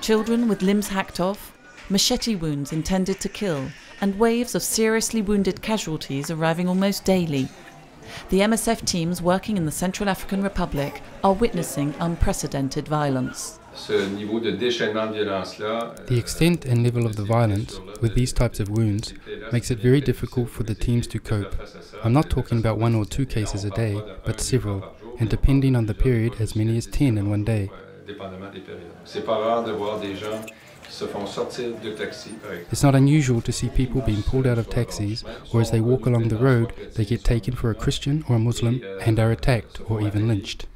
Children with limbs hacked off, machete wounds intended to kill, and waves of seriously wounded casualties arriving almost daily. The MSF teams working in the Central African Republic are witnessing unprecedented violence. The extent and level of the violence with these types of wounds makes it very difficult for the teams to cope. I'm not talking about 1 or 2 cases a day, but several, and depending on the period, as many as 10 in one day. It's not unusual to see people being pulled out of taxis, or as they walk along the road, they get taken for a Christian or a Muslim and are attacked or even lynched.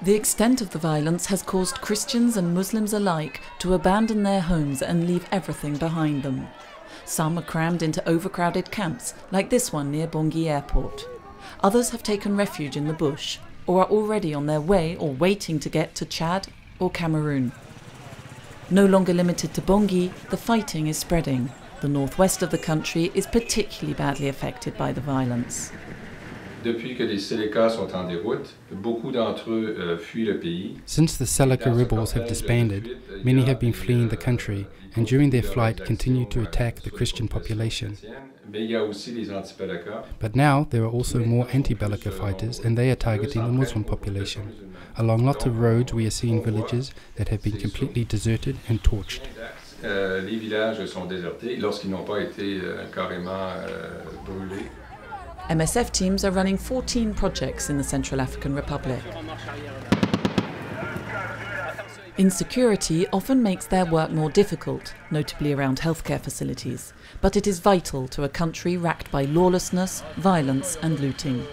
The extent of the violence has caused Christians and Muslims alike to abandon their homes and leave everything behind them. Some are crammed into overcrowded camps, like this one near Bangui Airport. Others have taken refuge in the bush, or are already on their way or waiting to get to Chad or Cameroon. No longer limited to Bangui, the fighting is spreading. The northwest of the country is particularly badly affected by the violence. Since the Seleka rebels have disbanded, many have been fleeing the country, and during their flight continue to attack the Christian population. But now there are also more anti-Balaka fighters, and they are targeting the Muslim population. Along lots of roads we are seeing villages that have been completely deserted and torched. MSF teams are running 14 projects in the Central African Republic. Insecurity often makes their work more difficult, notably around healthcare facilities, but it is vital to a country racked by lawlessness, violence and looting.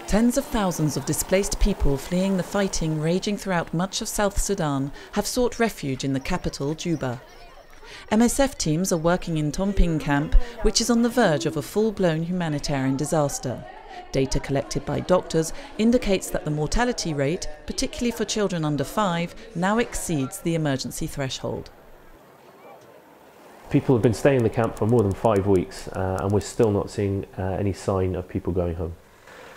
Tens of thousands of displaced people fleeing the fighting raging throughout much of South Sudan have sought refuge in the capital, Juba. MSF teams are working in Tomping camp, which is on the verge of a full-blown humanitarian disaster. Data collected by doctors indicates that the mortality rate, particularly for children under 5, now exceeds the emergency threshold. People have been staying in the camp for more than 5 weeks, and we're still not seeing any sign of people going home.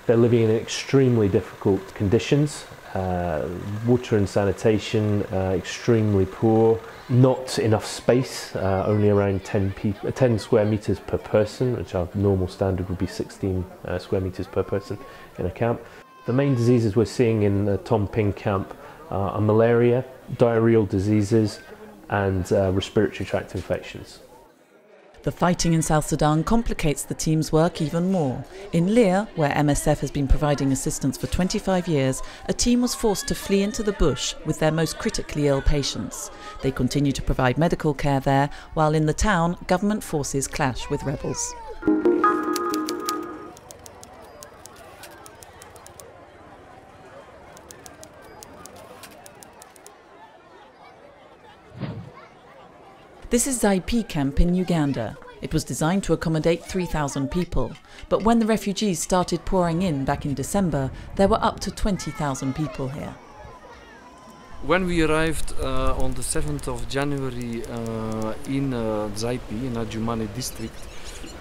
They're living in extremely difficult conditions, water and sanitation extremely poor, not enough space, only around 10 square meters per person, which our normal standard would be 16 square meters per person in a camp. The main diseases we're seeing in the Tomping camp are malaria, diarrheal diseases and respiratory tract infections. The fighting in South Sudan complicates the team's work even more. In Lear, where MSF has been providing assistance for 25 years, a team was forced to flee into the bush with their most critically ill patients. They continue to provide medical care there, while in the town, government forces clash with rebels. This is Zaipi camp in Uganda. It was designed to accommodate 3,000 people, but when the refugees started pouring in back in December, there were up to 20,000 people here. When we arrived on the 7th of January in Zaipi, in Adjumani district,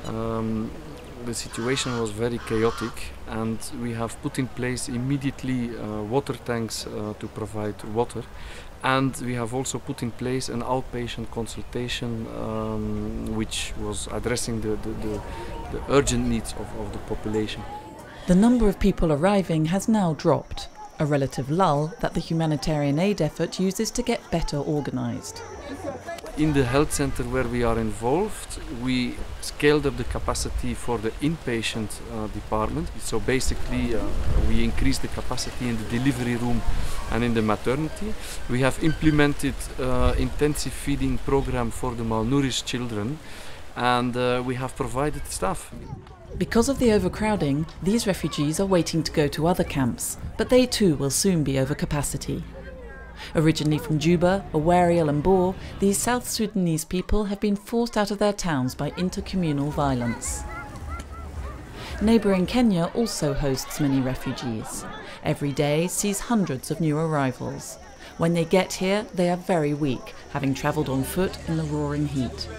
the situation was very chaotic, and we have put in place immediately water tanks to provide water. And we have also put in place an outpatient consultation which was addressing the urgent needs of the population. The number of people arriving has now dropped, a relative lull that the humanitarian aid effort uses to get better organised. In the health center where we are involved, we scaled up the capacity for the inpatient department. So basically we increased the capacity in the delivery room and in the maternity. We have implemented intensive feeding program for the malnourished children, and we have provided staff. Because of the overcrowding, these refugees are waiting to go to other camps, but they too will soon be over capacity. Originally from Juba, Awariel and Bor, these South Sudanese people have been forced out of their towns by intercommunal violence. Neighbouring Kenya also hosts many refugees. Every day sees hundreds of new arrivals. When they get here, they are very weak, having travelled on foot in the roaring heat.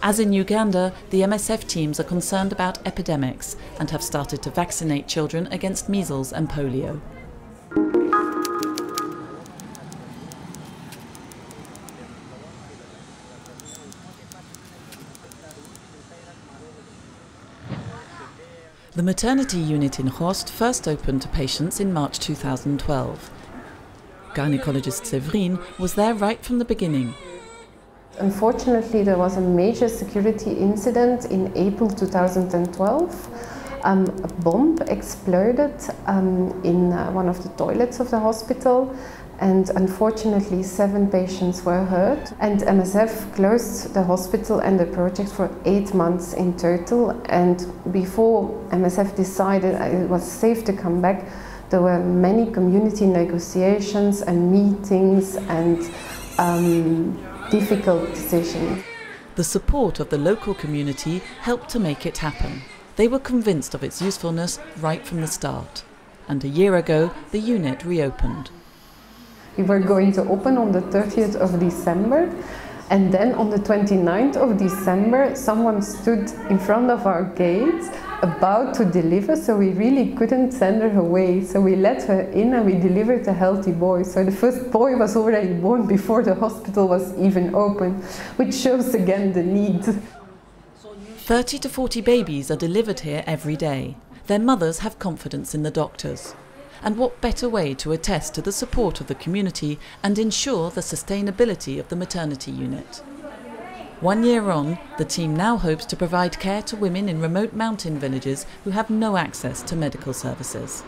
As in Uganda, the MSF teams are concerned about epidemics and have started to vaccinate children against measles and polio. The maternity unit in Host first opened to patients in March 2012. Gynecologist Séverine was there right from the beginning. Unfortunately, there was a major security incident in April 2012. A bomb exploded in one of the toilets of the hospital, and unfortunately 7 patients were hurt. And MSF closed the hospital and the project for 8 months in total, and before MSF decided it was safe to come back, there were many community negotiations and meetings and difficult decisions. The support of the local community helped to make it happen. They were convinced of its usefulness right from the start. And a year ago, the unit reopened. We were going to open on the 30th of December, and then on the 29th of December, someone stood in front of our gates about to deliver, so we really couldn't send her away. So we let her in and we delivered a healthy boy. So the first boy was already born before the hospital was even open, which shows again the need. 30 to 40 babies are delivered here every day. Their mothers have confidence in the doctors. And what better way to attest to the support of the community and ensure the sustainability of the maternity unit? 1 year on, the team now hopes to provide care to women in remote mountain villages who have no access to medical services.